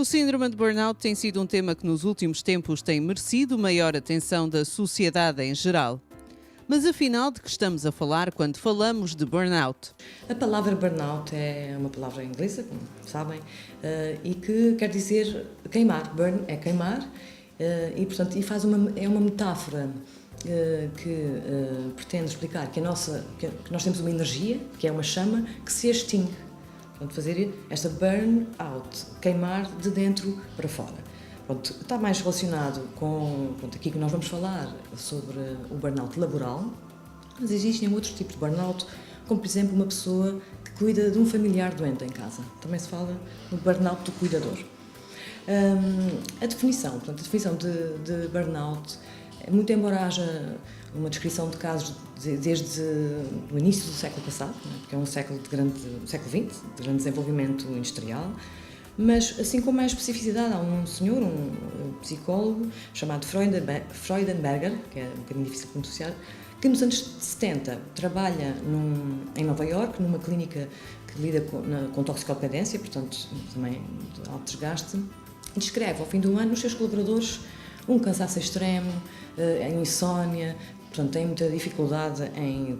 O síndrome de burnout tem sido um tema que nos últimos tempos tem merecido maior atenção da sociedade em geral. Mas afinal, de que estamos a falar quando falamos de burnout? A palavra burnout é uma palavra inglesa, como sabem, e que quer dizer queimar. Burn é queimar, e portanto é uma metáfora que pretende explicar que nós temos uma energia, que é uma chama, que se extingue. Portanto, fazer esta burn out, queimar de dentro para fora. Pronto, está mais relacionado com aqui que nós vamos falar sobre o burnout laboral, mas existem outros tipos de burnout, como por exemplo uma pessoa que cuida de um familiar doente em casa. Também se fala no burnout do cuidador. A definição de burnout, muito embora haja uma descrição de casos desde o início do século passado, que é um século século XX, de grande desenvolvimento industrial, mas assim com mais especificidade, há um senhor, um psicólogo, chamado Freudenberger, que é um bocadinho difícil de pronunciar, que nos anos 70 trabalha em Nova Iorque, numa clínica que lida com toxicodependência, portanto também de alto desgaste, e descreve ao fim do ano os seus colaboradores um cansaço extremo, a insónia, portanto tem muita dificuldade em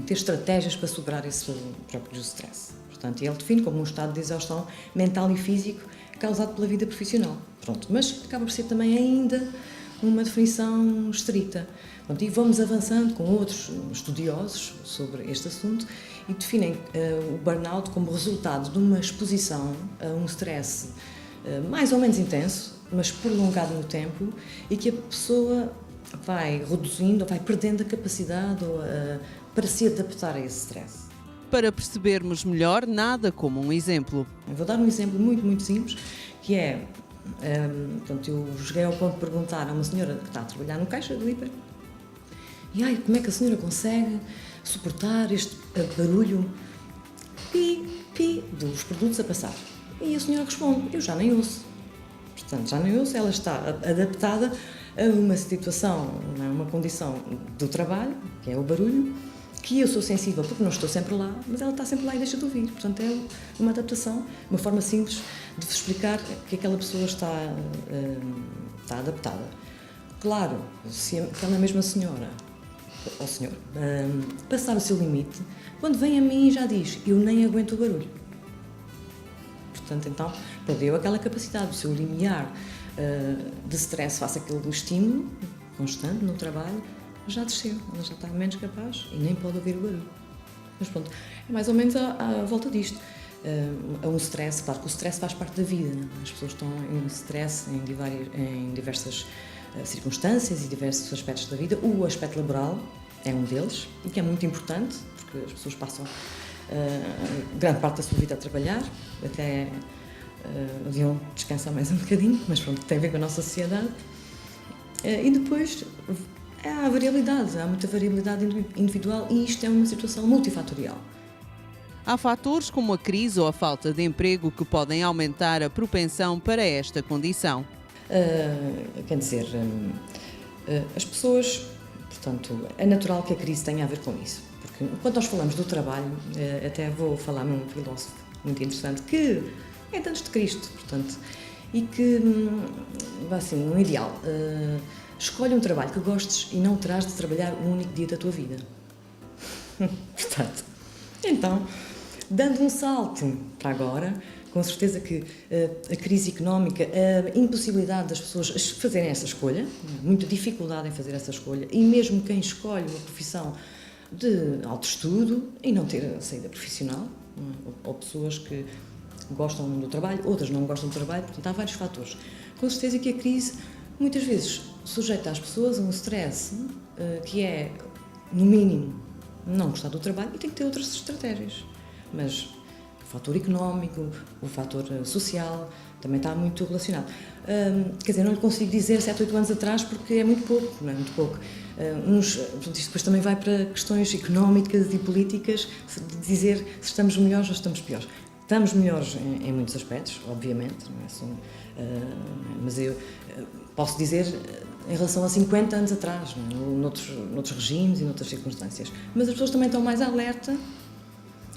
ter estratégias para superar esse próprio stress. Portanto, ele define como um estado de exaustão mental e físico causado pela vida profissional. Pronto, mas acaba por ser também ainda uma definição estrita. Pronto, e vamos avançando com outros estudiosos sobre este assunto e definem o burnout como resultado de uma exposição a um stress mais ou menos intenso, mas prolongado no tempo, e que a pessoa vai reduzindo ou vai perdendo a capacidade para se adaptar a esse stress. Para percebermos melhor, nada como um exemplo. Eu vou dar um exemplo muito, muito simples, que é, portanto, eu cheguei ao ponto de perguntar a uma senhora que está a trabalhar no caixa do hiper, e como é que a senhora consegue suportar este barulho pi dos produtos a passar? E a senhora responde, eu já nem ouço. Portanto, já nem ouço, ela está adaptada a uma situação, uma condição do trabalho, que é o barulho, que eu sou sensível porque não estou sempre lá, mas ela está sempre lá e deixa de ouvir. Portanto, é uma adaptação, uma forma simples de vos explicar que aquela pessoa está adaptada. Claro, se aquela mesma senhora ou senhor passar o seu limite, quando vem a mim já diz, eu nem aguento o barulho. Portanto, então, perdeu aquela capacidade, o seu limiar de stress face àquele estímulo constante no trabalho, já desceu, ela já está menos capaz e nem pode ouvir o barulho. Mas pronto, é mais ou menos à volta disto. Há um stress, claro que o stress faz parte da vida, né? As pessoas estão em stress em diversas circunstâncias e diversos aspectos da vida. O aspecto laboral é um deles, e que é muito importante, porque as pessoas passam grande parte da sua vida a trabalhar, até deviam descansar mais um bocadinho, mas pronto, tem a ver com a nossa sociedade. E depois há muita variabilidade individual, e isto é uma situação multifatorial. Há fatores como a crise ou a falta de emprego que podem aumentar a propensão para esta condição. Quer dizer, as pessoas, portanto, é natural que a crise tenha a ver com isso. Porque quando nós falamos do trabalho, até vou falar num filósofo muito interessante que é de antes de Cristo, portanto, e que, assim, um ideal, escolhe um trabalho que gostes e não terás de trabalhar um único dia da tua vida. Portanto, então, dando um salto para agora, com certeza que a crise económica, a impossibilidade das pessoas fazerem essa escolha, muita dificuldade em fazer essa escolha, e mesmo quem escolhe uma profissão de alto estudo e não ter a saída profissional, ou pessoas que gostam do trabalho, outras não gostam do trabalho, portanto há vários fatores. Com certeza que a crise muitas vezes sujeita as pessoas a um stress que é, no mínimo, não gostar do trabalho, e tem que ter outras estratégias. Mas o fator económico, o fator social, também está muito relacionado. Quer dizer, não lhe consigo dizer 7, 8 anos atrás, porque é muito pouco, não é muito pouco. Portanto, isto depois também vai para questões económicas e políticas, de dizer se estamos melhores ou estamos piores. Estamos melhores em muitos aspectos, obviamente, não é só, mas eu posso dizer em relação a 50 anos atrás, noutros regimes e noutras circunstâncias. Mas as pessoas também estão mais alerta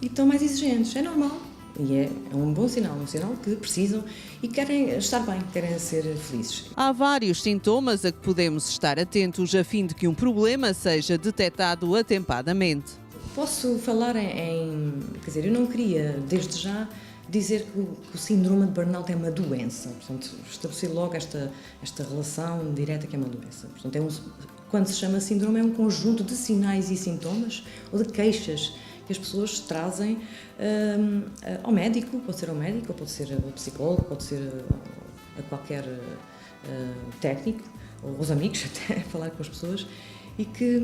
e estão mais exigentes. É normal, E é um bom sinal, um sinal que precisam e querem estar bem, querem ser felizes. Há vários sintomas a que podemos estar atentos a fim de que um problema seja detectado atempadamente. Posso falar quer dizer, eu não queria, desde já, dizer que o síndrome de burnout é uma doença. Portanto, estabelecer logo esta relação direta que é uma doença. Portanto, quando se chama síndrome, é um conjunto de sinais e sintomas ou de queixas que as pessoas trazem ao médico, pode ser ao médico, ou pode ser ao psicólogo, pode ser a qualquer técnico, ou aos amigos, até falar com as pessoas, e que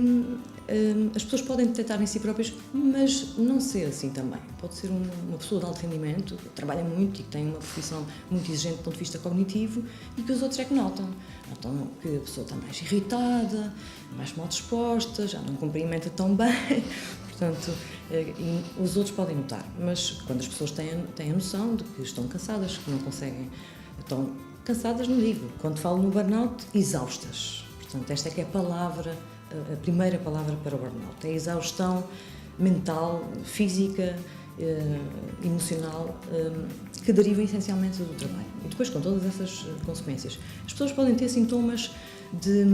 as pessoas podem detectar em si próprias, mas não ser assim também. Pode ser uma pessoa de alto rendimento, que trabalha muito e que tem uma profissão muito exigente do ponto de vista cognitivo e que os outros é que notam. Notam que a pessoa está mais irritada, mais mal disposta, já não cumprimenta tão bem. Portanto, os outros podem notar, mas quando as pessoas têm a noção de que estão cansadas, que não conseguem, estão cansadas, não digo, quando falo no burnout, exaustas. Portanto, esta é que é a primeira palavra para o burnout, é a exaustão mental, física, emocional, que deriva essencialmente do trabalho. E depois, com todas essas consequências, as pessoas podem ter sintomas de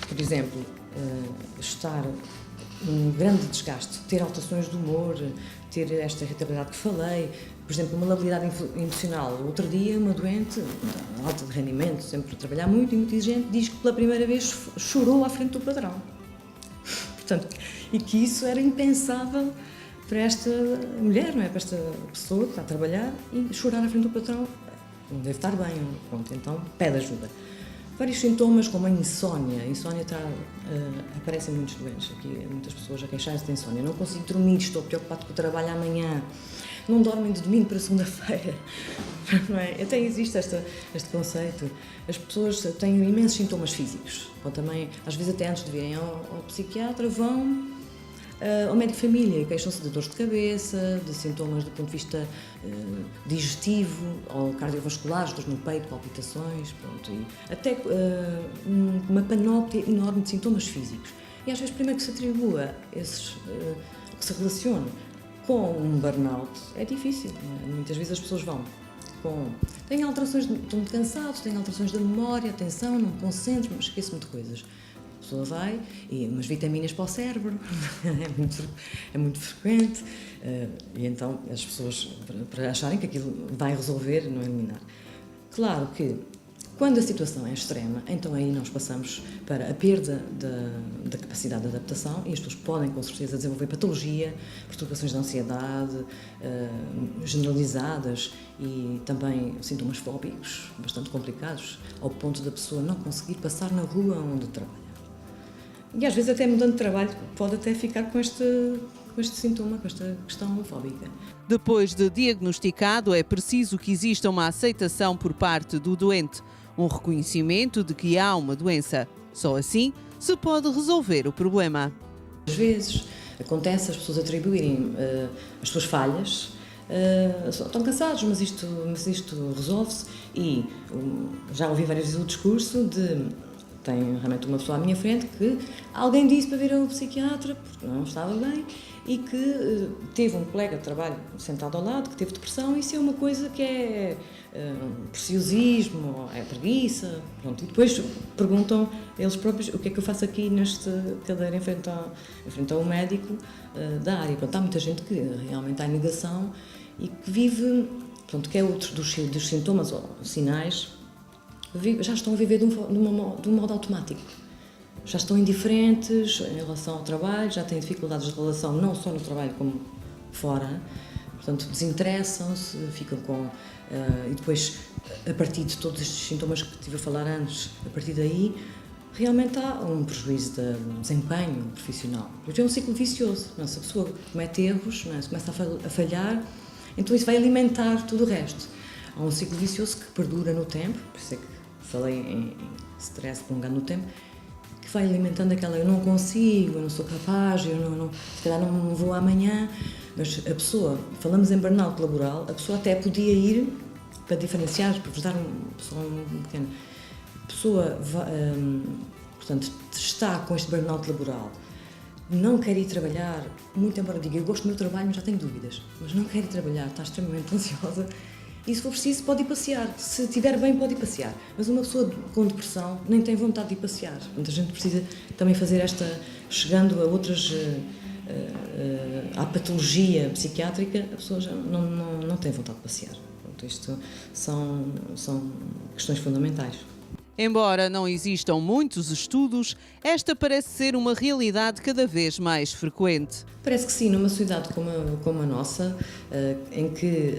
por exemplo, estar um grande desgaste, ter alterações de humor, ter esta irritabilidade que falei, por exemplo, uma labilidade emocional. Outro dia, uma doente, alta de rendimento, sempre a trabalhar muito e muito exigente, diz que pela primeira vez chorou à frente do patrão. Portanto, e que isso era impensável para esta mulher, não é? Para esta pessoa que está a trabalhar e chorar à frente do patrão não deve estar bem. Pronto, então pede ajuda. Vários sintomas, como a insónia. A insónia aparece em muitos doentes. Aqui, muitas pessoas a queixarem-se de insónia. Não consigo dormir, estou preocupado com o trabalho amanhã. Não dormem de domingo para segunda-feira. Não é? Até existe este conceito. As pessoas têm imensos sintomas físicos. Ou também, às vezes, até antes de virem ao psiquiatra, vão ao médico de família e queixam-se de dores de cabeça, de sintomas do ponto de vista digestivo ou cardiovasculares, dores no peito, palpitações, pronto, e até uma panóplia enorme de sintomas físicos. E às vezes, primeiro que se atribua esses, que se relacione com um burnout, é difícil. Não é? Muitas vezes as pessoas têm alterações, estão cansados, têm alterações da memória, atenção, não me concentro, mas esqueço-me de coisas. A pessoa vai e umas vitaminas para o cérebro, é muito frequente, e então as pessoas, para acharem que aquilo vai resolver, não eliminar. Claro que, quando a situação é extrema, então aí nós passamos para a perda da capacidade de adaptação e as pessoas podem, com certeza, desenvolver patologia, perturbações de ansiedade generalizadas e também sintomas fóbicos bastante complicados, ao ponto da pessoa não conseguir passar na rua onde trabalha. E às vezes até mudando de trabalho pode até ficar com este sintoma, com esta questão fóbica. Depois de diagnosticado, é preciso que exista uma aceitação por parte do doente, um reconhecimento de que há uma doença. Só assim se pode resolver o problema. Às vezes acontece as pessoas atribuírem as suas falhas, estão cansados, mas isto resolve-se, e já ouvi várias vezes o discurso tem realmente uma pessoa à minha frente que alguém disse para vir ao psiquiatra porque não estava bem e que teve um colega de trabalho sentado ao lado que teve depressão. Isso é uma coisa que é preciosismo, é preguiça, pronto. E depois perguntam eles próprios o que é que eu faço aqui nesta cadeira em frente ao médico da área. Pronto, há muita gente que realmente há negação e que vive, pronto, que é outro dos sintomas ou sinais, já estão a viver de um modo automático. Já estão indiferentes em relação ao trabalho, já têm dificuldades de relação não só no trabalho como fora, portanto desinteressam-se, ficam com... e depois, a partir de todos estes sintomas que estive a falar antes, a partir daí, realmente há um prejuízo de desempenho profissional. Porque é um ciclo vicioso. Não é? Se a pessoa comete erros, não é? Se começa a falhar, então isso vai alimentar tudo o resto. Há um ciclo vicioso que perdura no tempo, por isso é que falei em stress prolongado no tempo, que vai alimentando aquela eu não consigo, eu não sou capaz, se calhar não vou amanhã, mas a pessoa, falamos em burnout laboral, a pessoa até podia ir, para diferenciar, para vos dar um pequeno, a pessoa, portanto, está com este burnout laboral, não quer ir trabalhar, muito embora diga eu gosto do meu trabalho, mas já tenho dúvidas, mas não quer ir trabalhar, está extremamente ansiosa, e se for preciso pode ir passear, se estiver bem pode ir passear, mas uma pessoa com depressão nem tem vontade de ir passear, portanto a gente precisa também fazer chegando a outras, à patologia psiquiátrica, a pessoa já não tem vontade de passear, portanto isto são questões fundamentais. Embora não existam muitos estudos, esta parece ser uma realidade cada vez mais frequente. Parece que sim, numa sociedade como a nossa, em que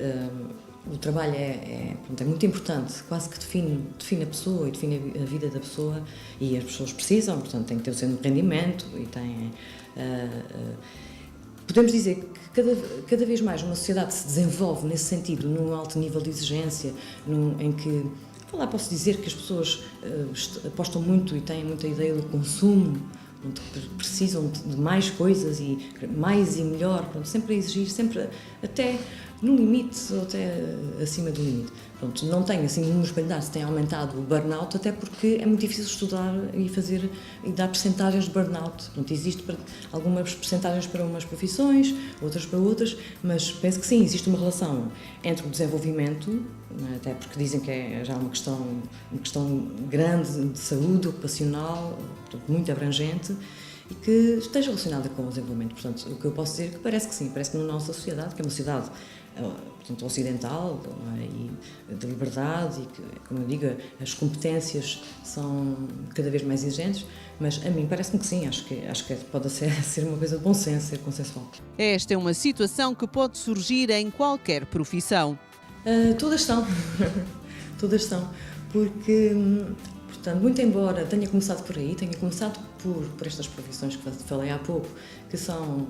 o trabalho é muito importante, quase que define a pessoa e define a vida da pessoa, e as pessoas precisam, portanto, tem que ter o seu rendimento e tem. Podemos dizer que cada vez mais uma sociedade se desenvolve nesse sentido, num alto nível de exigência, em que. Lá posso dizer que as pessoas apostam muito e têm muita ideia do consumo, precisam de mais coisas e mais e melhor, sempre a exigir, sempre até no limite ou até acima do limite. Pronto, não tenho assim números para lhe dar se tem aumentado o burnout, até porque é muito difícil estudar e dar percentagens de burnout. Pronto, existe algumas percentagens para umas profissões, outras para outras, mas penso que sim, existe uma relação entre o desenvolvimento, até porque dizem que é já uma questão grande de saúde ocupacional, portanto, muito abrangente, e que esteja relacionada com o desenvolvimento. Portanto, o que eu posso dizer é que parece que sim, parece que na nossa sociedade, que é uma sociedade portanto, ocidental, e de liberdade, e que, como eu digo, as competências são cada vez mais exigentes, mas a mim parece-me que sim, acho que pode ser uma coisa de bom senso, ser consensual. Esta é uma situação que pode surgir em qualquer profissão. Todas são, todas são, porque, portanto, muito embora tenha começado por aí, tenha começado por estas profissões que falei há pouco, que são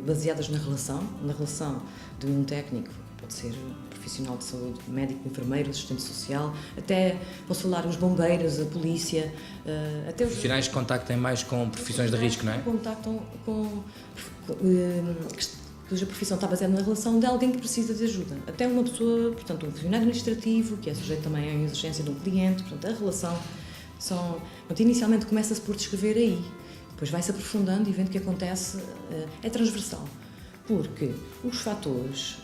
baseadas na relação de um técnico, pode ser profissional de saúde, médico, enfermeiro, assistente social, até posso falar os bombeiros, a polícia, até os profissionais que contactem mais com profissões de risco, não é? Contactam cuja profissão está baseada na relação de alguém que precisa de ajuda. Até uma pessoa, portanto, um funcionário administrativo, que é sujeito também à exigência de um cliente, portanto, a relação inicialmente começa-se por descrever aí, depois vai-se aprofundando e vendo o que acontece, é transversal, porque os fatores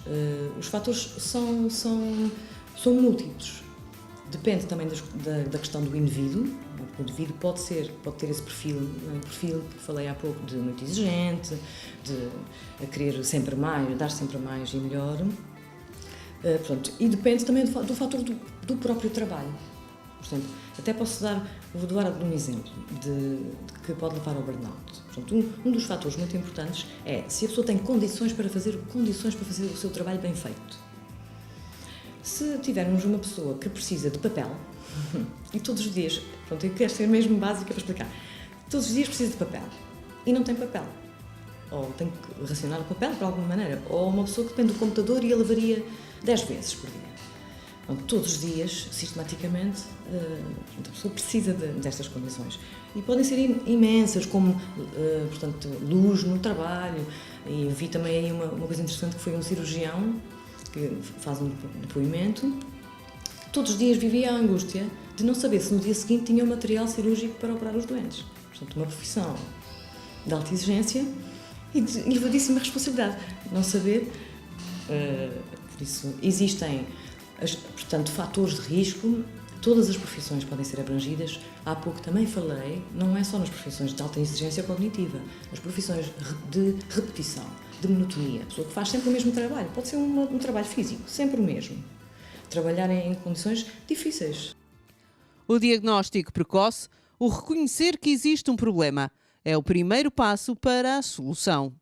são múltiplos. Depende também da questão do indivíduo. O indivíduo pode ter esse perfil que falei há pouco, de muito exigente, de querer sempre mais, dar sempre mais e melhor. Portanto, e depende também do fator do próprio trabalho. Portanto, até vou dar um exemplo de que pode levar ao burnout. Portanto, um dos fatores muito importantes é se a pessoa tem condições para fazer o seu trabalho bem feito. Se tivermos uma pessoa que precisa de papel, e todos os dias, pronto, eu quero ser mesmo básica para explicar, todos os dias precisa de papel e não tem papel, ou tem que racionar o papel de alguma maneira, ou uma pessoa que depende do computador e a lavaria 10 vezes por dia. Pronto, todos os dias, sistematicamente, a pessoa precisa destas condições. E podem ser imensas, como, portanto, luz no trabalho, e vi também aí uma coisa interessante que foi um cirurgião que faz um depoimento, todos os dias vivia a angústia de não saber se no dia seguinte tinha o material cirúrgico para operar os doentes. Portanto, uma profissão de alta exigência e de elevadíssima responsabilidade. Não saber, por isso, existem, portanto, fatores de risco, todas as profissões podem ser abrangidas. Há pouco também falei, não é só nas profissões de alta exigência cognitiva, as profissões de repetição, de monotonia, a pessoa que faz sempre o mesmo trabalho, pode ser um trabalho físico, sempre o mesmo. Trabalhar em condições difíceis. O diagnóstico precoce, o reconhecer que existe um problema, é o primeiro passo para a solução.